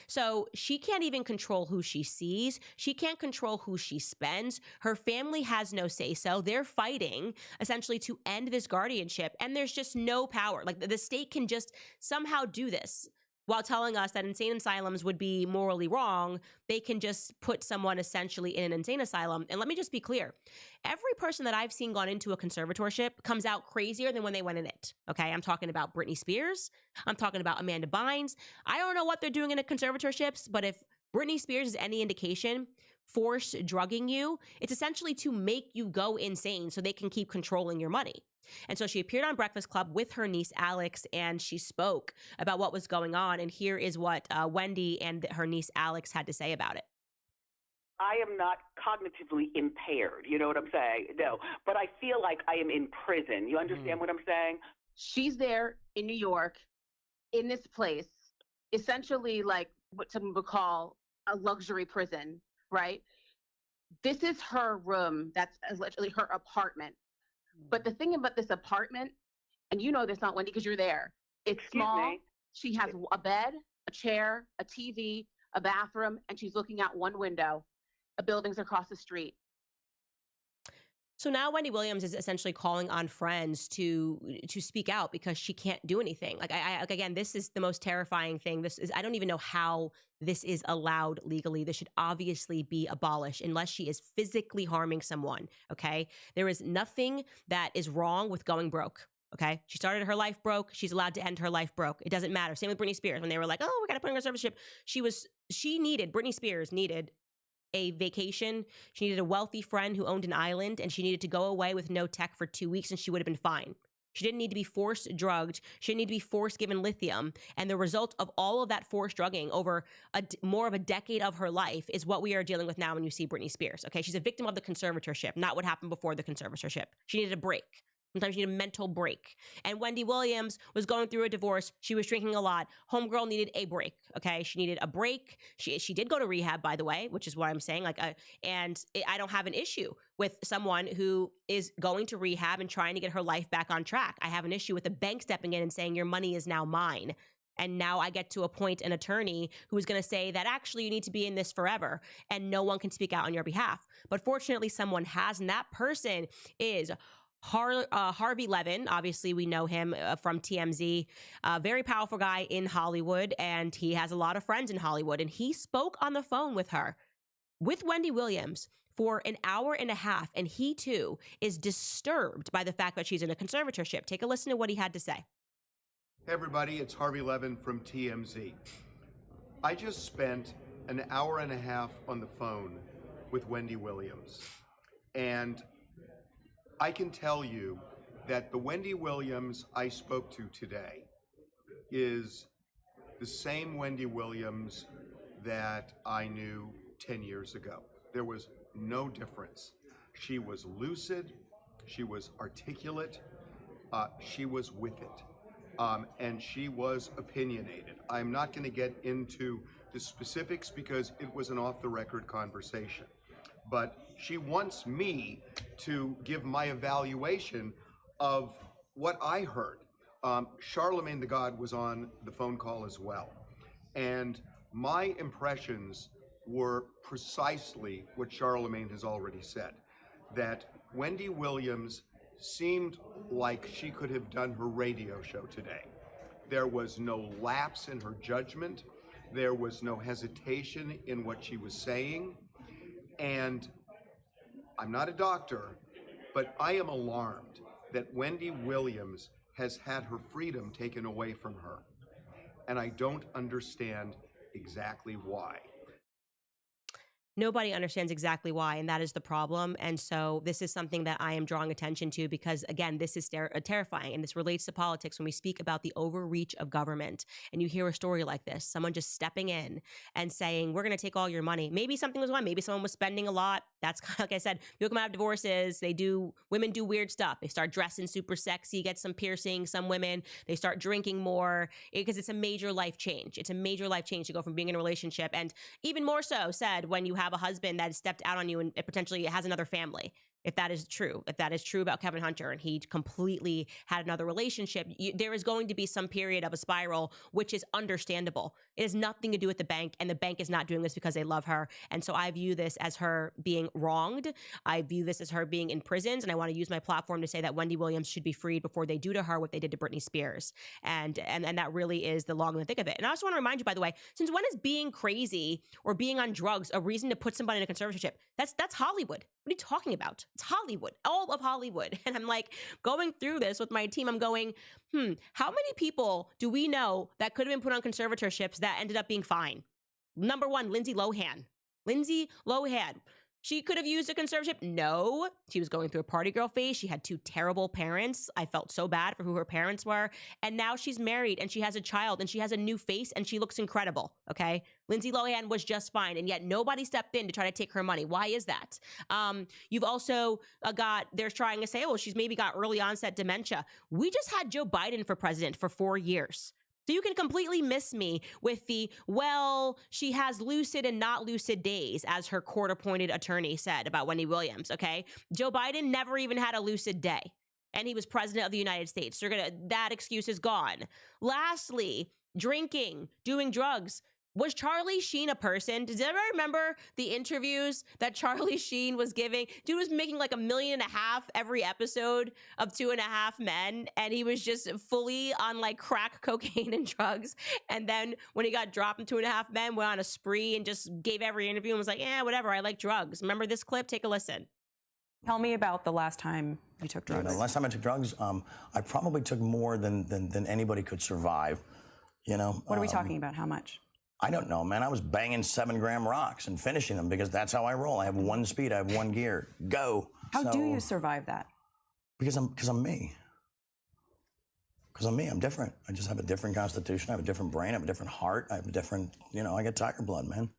So she can't even control who she sees. She can't control who she spends. Her family has no say-so. They're fighting essentially to end this guardianship, and there's just no power. Like, the state can just somehow do this. While telling us that insane asylums would be morally wrong, they can just put someone essentially in an insane asylum. And let me just be clear. Every person that I've seen gone into a conservatorship comes out crazier than when they went in it. Okay, I'm talking about Britney Spears. I'm talking about Amanda Bynes. I don't know what they're doing in a conservatorships, but if Britney Spears is any indication, force drugging you, it's essentially to make you go insane so they can keep controlling your money. And so she appeared on Breakfast Club with her niece, Alex, and she spoke about what was going on. And here is what Wendy and her niece, Alex, had to say about it. I am not cognitively impaired. You know what I'm saying? No, but I feel like I am in prison. You understand what I'm saying? She's there in New York, in this place, essentially like what some would call a luxury prison, right? This is her room. That's literally her apartment. But the thing about this apartment, and you know this, not Wendy, because you're there, it's small. She has a bed, a chair, a TV, a bathroom, and she's looking out one window. A building's across the street. So now Wendy Williams is essentially calling on friends to speak out because she can't do anything. Like, again, this is the most terrifying thing. I don't even know how this is allowed legally. This should obviously be abolished unless she is physically harming someone, okay? There is nothing that is wrong with going broke, okay? She started her life broke. She's allowed to end her life broke. It doesn't matter. Same with Britney Spears. When they were like, oh, we got to put her in a conservatorship. Britney Spears needed a vacation. She needed a wealthy friend who owned an island, and she needed to go away with no tech for 2 weeks, and she would have been fine. She didn't need to be forced drugged. She didn't need to be forced given lithium. And the result of all of that forced drugging over more of a decade of her life is what we are dealing with now when you see Britney Spears. Okay, she's a victim of the conservatorship, not what happened before the conservatorship. She needed a break. Sometimes you need a mental break. And Wendy Williams was going through a divorce. She was drinking a lot. Homegirl needed a break, okay? She needed a break. She did go to rehab, by the way, which is what I'm saying. I don't have an issue with someone who is going to rehab and trying to get her life back on track. I have an issue with the bank stepping in and saying, your money is now mine. And now I get to appoint an attorney who is going to say that actually you need to be in this forever and no one can speak out on your behalf. But fortunately, someone has, and that person is Harvey Levin. Obviously, we know him from TMZ, a very powerful guy in Hollywood, and he has a lot of friends in Hollywood. And he spoke on the phone with her, with Wendy Williams, for an hour and a half. And he, too, is disturbed by the fact that she's in a conservatorship. Take a listen to what he had to say. Hey, everybody, it's Harvey Levin from TMZ. I just spent an hour and a half on the phone with Wendy Williams. And I can tell you that the Wendy Williams I spoke to today is the same Wendy Williams that I knew 10 years ago. There was no difference. She was lucid, she was articulate, she was with it, and she was opinionated. I'm not going to get into the specifics because it was an off-the-record conversation, but she wants me to give my evaluation of what I heard. Charlemagne the God was on the phone call as well, and my impressions were precisely what Charlemagne has already said, that Wendy Williams seemed like she could have done her radio show today. There was no lapse in her judgment. There was no hesitation in what she was saying. And I'm not a doctor, but I am alarmed that Wendy Williams has had her freedom taken away from her. And I don't understand exactly why. Nobody understands exactly why, and that is the problem. And so this is something that I am drawing attention to because, again, this is terrifying, and this relates to politics when we speak about the overreach of government. And you hear a story like this, someone just stepping in and saying, we're going to take all your money. Maybe something was wrong. Maybe someone was spending a lot. That's kind of, like I said, people come out of divorces. Women do weird stuff. They start dressing super sexy, get some piercing. Some women, they start drinking more because it's a major life change. It's a major life change to go from being in a relationship, and even more so said when you have a husband that has stepped out on you and potentially has another family. If that is true about Kevin Hunter and he completely had another relationship, there is going to be some period of a spiral, which is understandable. It has nothing to do with the bank, and the bank is not doing this because they love her. And so I view this as her being wronged. I view this as her being imprisoned, and I want to use my platform to say that Wendy Williams should be freed before they do to her what they did to Britney Spears. And that really is the long and the thick of it. And I also want to remind you, by the way, since when is being crazy or being on drugs a reason to put somebody in a conservatorship? That's Hollywood. What are you talking about? It's Hollywood, all of Hollywood. And I'm like going through this with my team. I'm going, how many people do we know that could have been put on conservatorships that ended up being fine? Number one, Lindsay Lohan. Lindsay Lohan. She could have used a conservatorship. No, she was going through a party girl phase. She had two terrible parents. I felt so bad for who her parents were. And now she's married and she has a child and she has a new face and she looks incredible. Okay. Lindsay Lohan was just fine. And yet nobody stepped in to try to take her money. Why is that? You've also they're trying to say, oh, she's maybe got early onset dementia. We just had Joe Biden for president for 4 years. So you can completely miss me with she has lucid and not lucid days, as her court-appointed attorney said about Wendy Williams, okay? Joe Biden never even had a lucid day, and he was president of the United States. So that excuse is gone. Lastly, drinking, doing drugs. Was Charlie Sheen a person? Does everybody remember the interviews that Charlie Sheen was giving? Dude was making like $1.5 million every episode of 2.5 Men, and he was just fully on like crack, cocaine, and drugs. And then when he got dropped in 2.5 Men, went on a spree and just gave every interview and was like, yeah, whatever, I like drugs. Remember this clip? Take a listen. Tell me about the last time you took drugs. The last time I took drugs, I probably took more than anybody could survive. What are we talking about? How much? I don't know, man. I was banging 7-gram rocks and finishing them because that's how I roll. I have one speed. I have one gear. Go. How do you survive that? Because I'm me. Because I'm me. I'm different. I just have a different constitution. I have a different brain. I have a different heart. I have a different, I got tiger blood, man.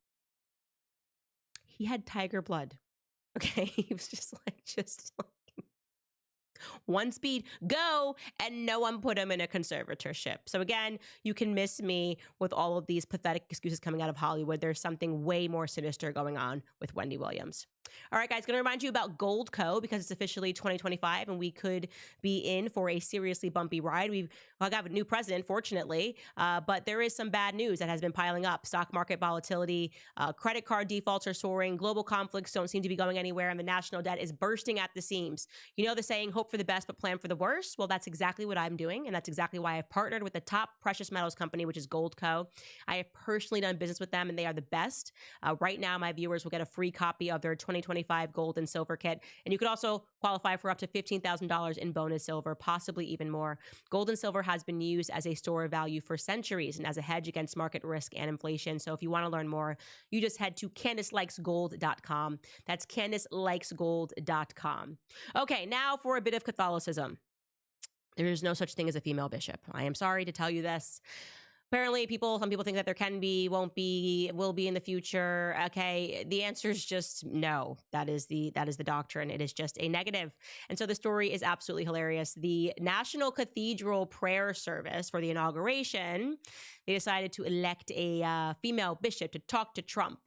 He had tiger blood. Okay. He was just like one speed, go, and no one put him in a conservatorship. So again, you can miss me with all of these pathetic excuses coming out of Hollywood. There's something way more sinister going on with Wendy Williams. All right, guys, going to remind you about Gold Co. because it's officially 2025 and we could be in for a seriously bumpy ride. We've got a new president, fortunately, but there is some bad news that has been piling up. Stock market volatility, credit card defaults are soaring, global conflicts don't seem to be going anywhere, and the national debt is bursting at the seams. You know the saying, hope for the best, but plan for the worst? Well, that's exactly what I'm doing, and that's exactly why I've partnered with the top precious metals company, which is Gold Co. I have personally done business with them, and they are the best. Right now, my viewers will get a free copy of their 2025 gold and silver kit, and you could also qualify for up to $15,000 in bonus silver, possibly even more. Gold and silver has been used as a store of value for centuries and as a hedge against market risk and inflation. So if you want to learn more, you just head to CandaceLikesGold.com. That's CandaceLikesGold.com. Okay, now for a bit of Catholicism. There is no such thing as a female bishop. I am sorry to tell you this. Apparently, some people think that there can be, won't be, will be in the future. Okay, the answer is just no. That is the doctrine. It is just a negative. And so the story is absolutely hilarious. The National Cathedral Prayer Service for the inauguration, they decided to elect a female bishop to talk to Trump.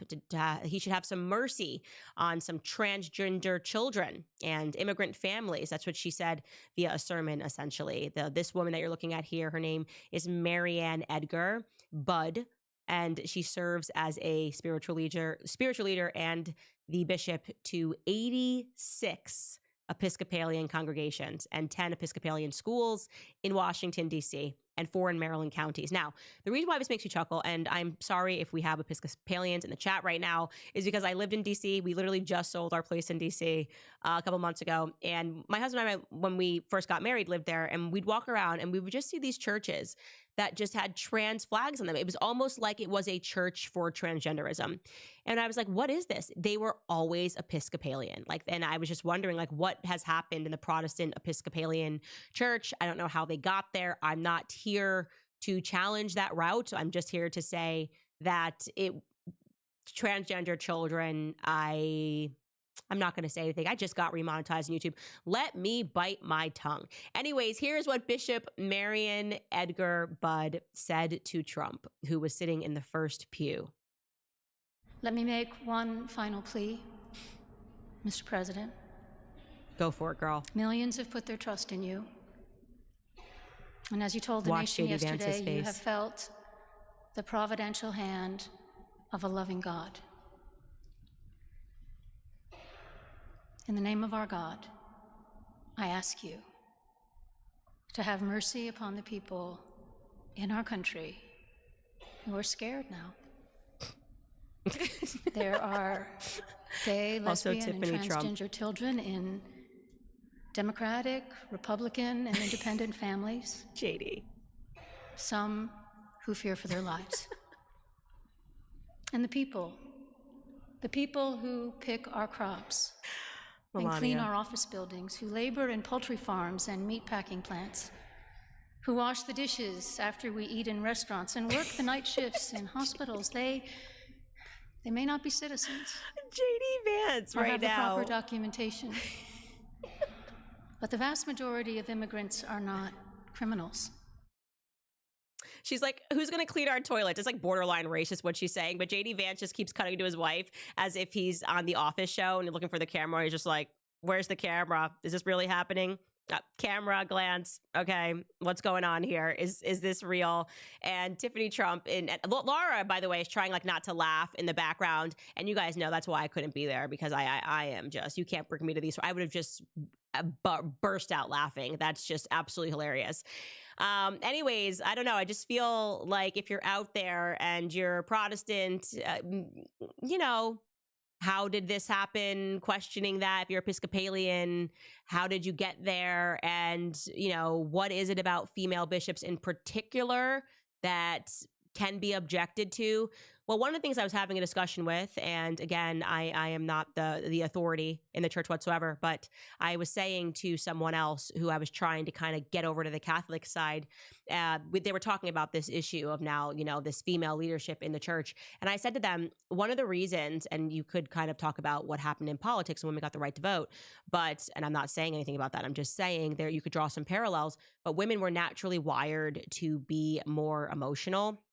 He should have some mercy on some transgender children and immigrant families. That's what she said via a sermon, essentially. This woman that you're looking at here, her name is Marianne Edgar Budd, and she serves as a spiritual leader and the bishop to 86 Episcopalian congregations and 10 Episcopalian schools in Washington, D.C., and 4 in Maryland counties. Now, the reason why this makes me chuckle, and I'm sorry if we have Episcopalians in the chat right now, is because I lived in D.C. We literally just sold our place in D.C. A couple months ago. And my husband and I, when we first got married, lived there, and we'd walk around and we would just see these churches that just had trans flags on them. It was almost like it was a church for transgenderism. And I was like, what is this? They were always Episcopalian. And I was just wondering, what has happened in the Protestant Episcopalian church? I don't know how they got there. I'm not here to challenge that route. I'm just here to say that transgender children, I'm not going to say anything. I just got remonetized on YouTube. Let me bite my tongue. Anyways, here's what Bishop Marian Edgar Budd said to Trump, who was sitting in the first pew. Let me make one final plea, Mr. President. Go for it, girl. Millions have put their trust in you. And as you told the Watch nation JD yesterday, Vance's you face. have felt the providential hand of a loving God. In the name of our God, I ask you to have mercy upon the people in our country who are scared now. There are gay, Also lesbian, and Tiffany Trump. transgender children in Democratic, Republican, and independent families. JD. Some who fear for their lives. And the people who pick our crops and clean Melania. our office buildings, who labor in poultry farms and meat packing plants, who wash the dishes after we eat in restaurants and work the night shifts in hospitals, they may not be citizens. JD Vance or right have the now. proper documentation. But the vast majority of immigrants are not criminals. She's like, who's going to clean our toilets? It's like borderline racist what she's saying. But JD Vance just keeps cutting to his wife as if he's on the Office show and looking for the camera. He's just like, where's the camera? Is this really happening? Camera glance. Okay, what's going on here? Is this real? And Tiffany Trump and Laura, by the way, is trying not to laugh in the background. And you guys know that's why I couldn't be there, because I am just, you can't bring me to these. I would have just burst out laughing. That's just absolutely hilarious. Anyways, I don't know. I just feel like if you're out there and you're Protestant, how did this happen? Questioning that. If you're Episcopalian, how did you get there? And, what is it about female bishops in particular that can be objected to? Well, one of the things I was having a discussion with, and again, I am not the authority in the church whatsoever, but I was saying to someone else who I was trying to kind of get over to the Catholic side, they were talking about this issue of now, this female leadership in the church. And I said to them, one of the reasons, and you could kind of talk about what happened in politics when women got the right to vote, and I'm not saying anything about that. I'm just saying there you could draw some parallels, but women were naturally wired to be more emotional.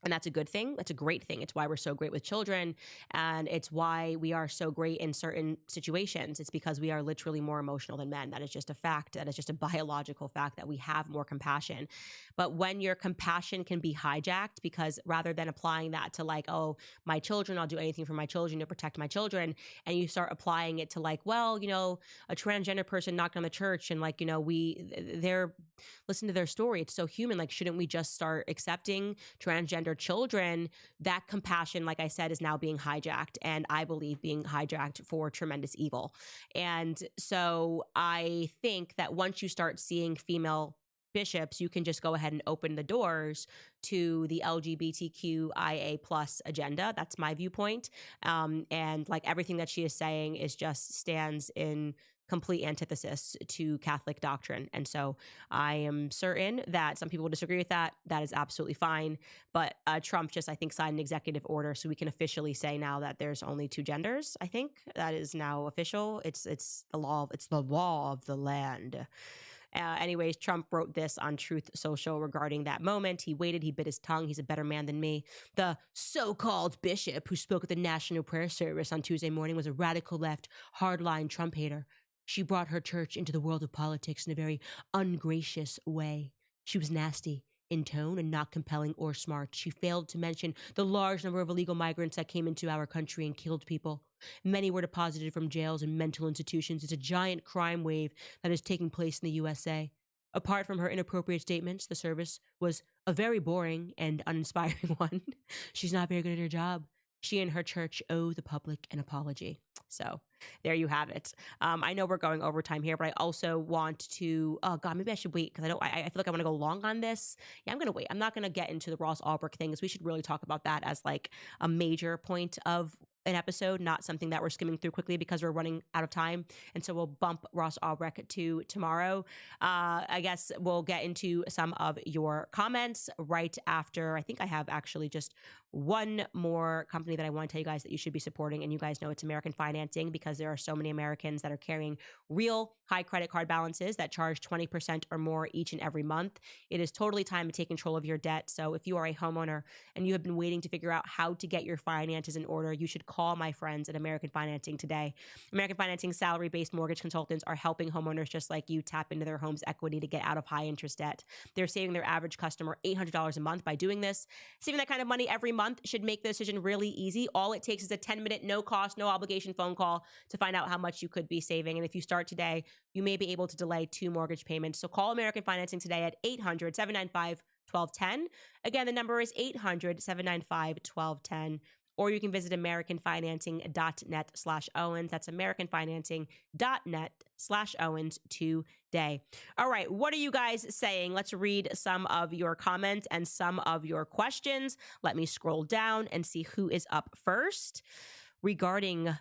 And that's a good thing. That's a great thing. It's why we're so great with children. And it's why we are so great in certain situations. It's because we are literally more emotional than men. That is just a fact. That is just a biological fact that we have more compassion. But when your compassion can be hijacked, because rather than applying that to my children, I'll do anything for my children to protect my children. And you start applying it to a transgender person knocked on the church and listen to their story. It's so human. Shouldn't we just start accepting transgender children? That compassion, like I said, is now being hijacked, and I believe being hijacked for tremendous evil. And so I think that once you start seeing female bishops, you can just go ahead and open the doors to the LGBTQIA plus agenda. That's my viewpoint. And like everything that she is saying is just stands in complete antithesis to Catholic doctrine. And so I am certain that some people will disagree with that. That is absolutely fine. But Trump just, I think, signed an executive order so we can officially say now that there's only 2 genders. I think that is now official. It's the law. It's the law of the land. Anyways, Trump wrote this on Truth Social regarding that moment. He waited, he bit his tongue. He's a better man than me. The so-called bishop who spoke at the National Prayer Service on Tuesday morning was a radical left, hardline Trump hater. She brought her church into the world of politics in a very ungracious way. She was nasty in tone and not compelling or smart. She failed to mention the large number of illegal migrants that came into our country and killed people. Many were deposited from jails and mental institutions. It's a giant crime wave that is taking place in the USA. Apart from her inappropriate statements, the service was a very boring and uninspiring one. She's not very good at her job. She and her church owe the public an apology. So there you have it. I know we're going overtime here, but I also want to, oh God, maybe I should wait because I feel like I want to go long on this. Yeah, I'm going to wait. I'm not going to get into the Ross Ulbricht thing because we should really talk about that as like a major point of an episode, not something that we're skimming through quickly because we're running out of time. And so we'll bump Ross Ulbricht to tomorrow. I guess we'll get into some of your comments right after. I think I have actually just one more company that I want to tell you guys that you should be supporting. And you guys know it's American Financing because there are so many Americans that are carrying real high credit card balances that charge 20% or more each and every month. It is totally time to take control of your debt. So if you are a homeowner and you have been waiting to figure out how to get your finances in order, you should call my friends at American Financing today. American Financing salary-based mortgage consultants are helping homeowners just like you tap into their home's equity to get out of high interest debt. They're saving their average customer $800 a month by doing this. Saving that kind of money every month should make the decision really easy. All it takes is a 10-minute, no cost, no obligation phone call to find out how much you could be saving. And if you start today, you may be able to delay 2 mortgage payments. So call American Financing today at 800-795-1210. Again, the number is 800-795-1210. Or you can visit americanfinancing.net/Owens. That's americanfinancing.net/Owens today. All right, what are you guys saying? Let's read some of your comments and some of your questions. Let me scroll down and see who is up first. Regarding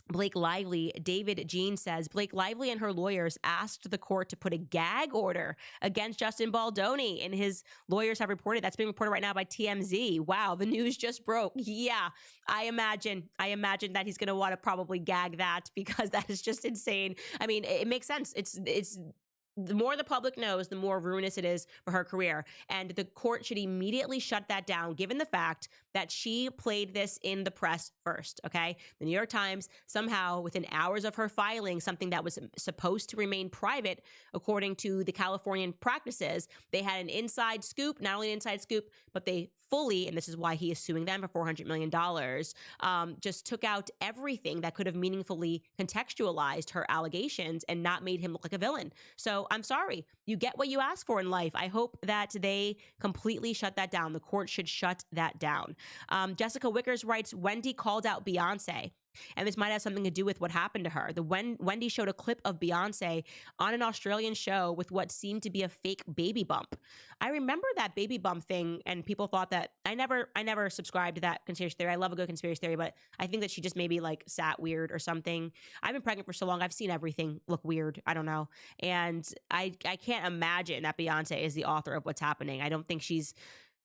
Blake Lively, David Jean says, Blake Lively and her lawyers asked the court to put a gag order against Justin Baldoni, and his lawyers have reported. That's being reported right now by TMZ. Wow, the news just broke. Yeah, I imagine that he's going to want to probably gag that because that is just insane. I mean, it makes sense. It's the more the public knows, the more ruinous it is for her career. And the court should immediately shut that down, given the fact that she played this in the press first, okay? The New York Times, somehow, within hours of her filing something that was supposed to remain private, according to the Californian practices, they had an inside scoop, not only an inside scoop, but they fully, and this is why he is suing them for $400 million, just took out everything that could have meaningfully contextualized her allegations and not made him look like a villain. So I'm sorry. You get what you ask for in life. I hope that they completely shut that down. The court should shut that down. Jessica Wickers writes, Wendy called out Beyonce. And this might have something to do with what happened to her. Wendy showed a clip of Beyonce on an Australian show with what seemed to be a fake baby bump. I remember that baby bump thing, and people thought that I never subscribed to that conspiracy theory. I love a good conspiracy theory, but I think that she just maybe like sat weird or something. I've been pregnant for so long. I've seen everything look weird. I don't know. And I can't imagine that Beyonce is the author of what's happening. I don't think she's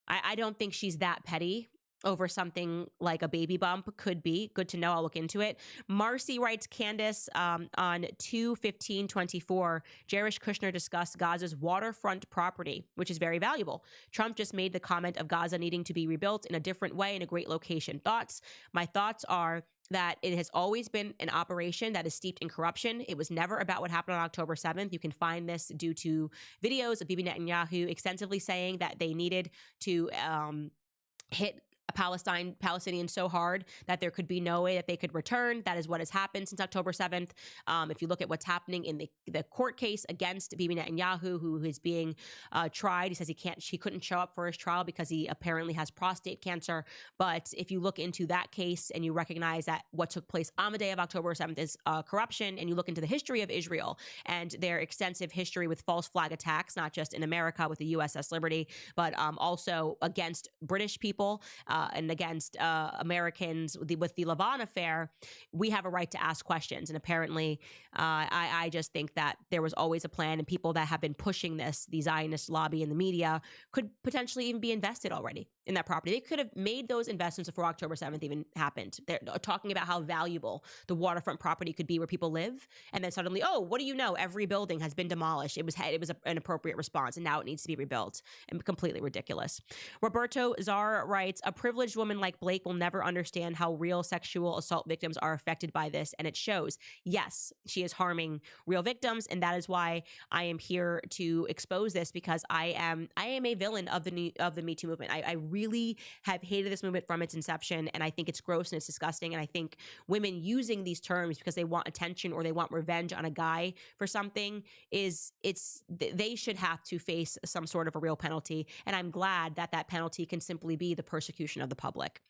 that petty over something like a baby bump. Could be. Good to know. I'll look into it. Marcy writes, Candace, on 2/15/24, Jared Kushner discussed Gaza's waterfront property, which is very valuable. Trump just made the comment of Gaza needing to be rebuilt in a different way in a great location. Thoughts? My thoughts are that it has always been an operation that is steeped in corruption. It was never about what happened on October 7th. You can find this due to videos of Bibi Netanyahu extensively saying that they needed to hit Palestinians so hard that there could be no way that they could return. That is what has happened since October 7th. If you look at what's happening in the court case against Bibi Netanyahu, who is being tried, he says he couldn't show up for his trial because he apparently has prostate cancer. But if you look into that case and you recognize that what took place on the day of October 7th is corruption, and you look into the history of Israel and their extensive history with false flag attacks, not just in America with the USS Liberty, but also against British people, and against Americans with the Lavon affair, we have a right to ask questions. And apparently, I just think that there was always a plan, and people that have been pushing this, the Zionist lobby in the media, could potentially even be invested already in that property. They could have made those investments before October 7th even happened. They're talking about how valuable the waterfront property could be where people live. And then suddenly, oh, what do you know? Every building has been demolished. It was an appropriate response, and now it needs to be rebuilt. And completely ridiculous. Roberto Zar writes, a privileged woman like Blake will never understand how real sexual assault victims are affected by this, and it shows. Yes, she is harming real victims, and that is why I am here to expose this, because I am a villain of the Me Too movement. I really have hated this movement from its inception, and I think it's gross and it's disgusting. And I think women using these terms because they want attention or they want revenge on a guy for something they should have to face some sort of a real penalty. And I'm glad that that penalty can simply be the persecution of the public.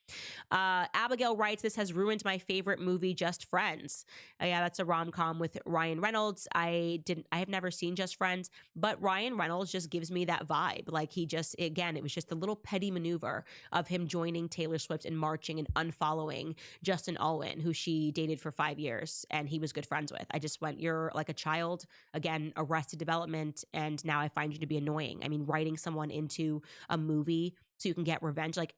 Abigail writes, this has ruined my favorite movie, Just Friends. Yeah, that's a rom-com with Ryan Reynolds. I have never seen Just Friends, but Ryan Reynolds just gives me that vibe. Like it was just a little petty maneuver of him joining Taylor Swift and marching and unfollowing Justin Owen, who she dated for 5 years and he was good friends with. I just went, you're like a child, again, Arrested Development, and now I find you to be annoying. I mean, writing someone into a movie so you can get revenge. Like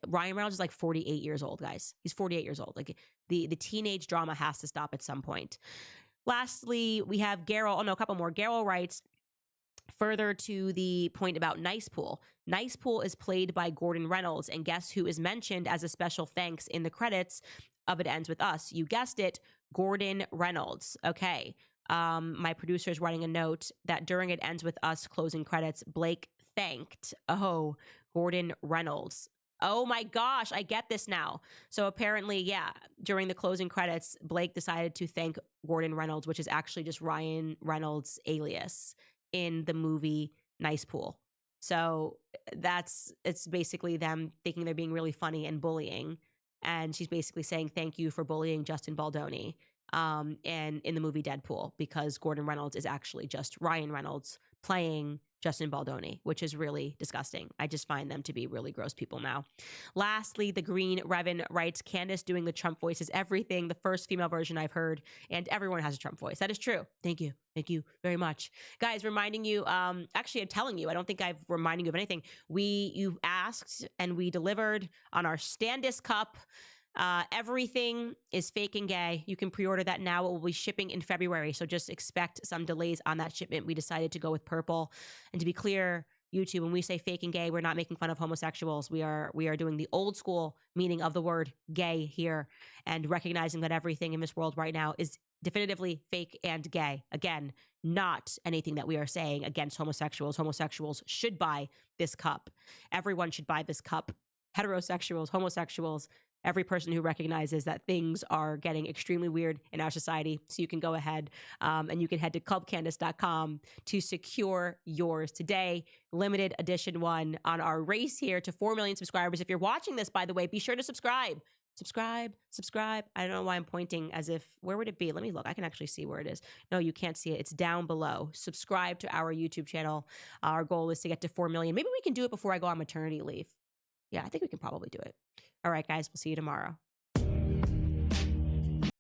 Ryan Reynolds is like 48 years old, guys. He's 48 years old. Like the teenage drama has to stop at some point. Lastly, we have Garrel. Oh no, a couple more. Garrel writes, further to the point about Nice Pool. Nice Pool is played by Gordon Reynolds, and guess who is mentioned as a special thanks in the credits of It Ends With Us? You guessed it, Gordon Reynolds. Okay. My producer is writing a note that during It Ends With Us closing credits, Blake thanked, Gordon Reynolds. Oh my gosh, I get this now. So apparently, yeah, during the closing credits, Blake decided to thank Gordon Reynolds, which is actually just Ryan Reynolds' alias in the movie Nice Pool. So it's basically them thinking they're being really funny and bullying. And she's basically saying thank you for bullying Justin Baldoni and in the movie Deadpool, because Gordon Reynolds is actually just Ryan Reynolds playing Justin Baldoni, which is really disgusting. I just find them to be really gross people now. Lastly, the Green Revan writes, Candace doing the Trump voice is everything. The first female version I've heard, and everyone has a Trump voice. That is true. Thank you. Thank you very much. Guys, reminding you, actually, I'm telling you, I don't think I've reminding you of anything. You asked and we delivered on our Standis Cup. Everything is fake and gay. You can pre-order that now. It will be shipping in February, so just expect some delays on that shipment. We decided to go with purple. And to be clear, YouTube, when we say fake and gay, we're not making fun of homosexuals. We are doing the old school meaning of the word gay here, and recognizing that everything in this world right now is definitively fake and gay. Again, not anything that we are saying against homosexuals. Homosexuals should buy this cup. Everyone should buy this cup. Heterosexuals, homosexuals, every person who recognizes that things are getting extremely weird in our society. So you can go ahead and you can head to clubcandace.com to secure yours today. Limited edition one on our race here to 4 million subscribers. If you're watching this, by the way, be sure to subscribe. Subscribe. I don't know why I'm pointing as if, where would it be? Let me look. I can actually see where it is. No, you can't see it. It's down below. Subscribe to our YouTube channel. Our goal is to get to 4 million. Maybe we can do it before I go on maternity leave. Yeah, I think we can probably do it. All right, guys, we'll see you tomorrow.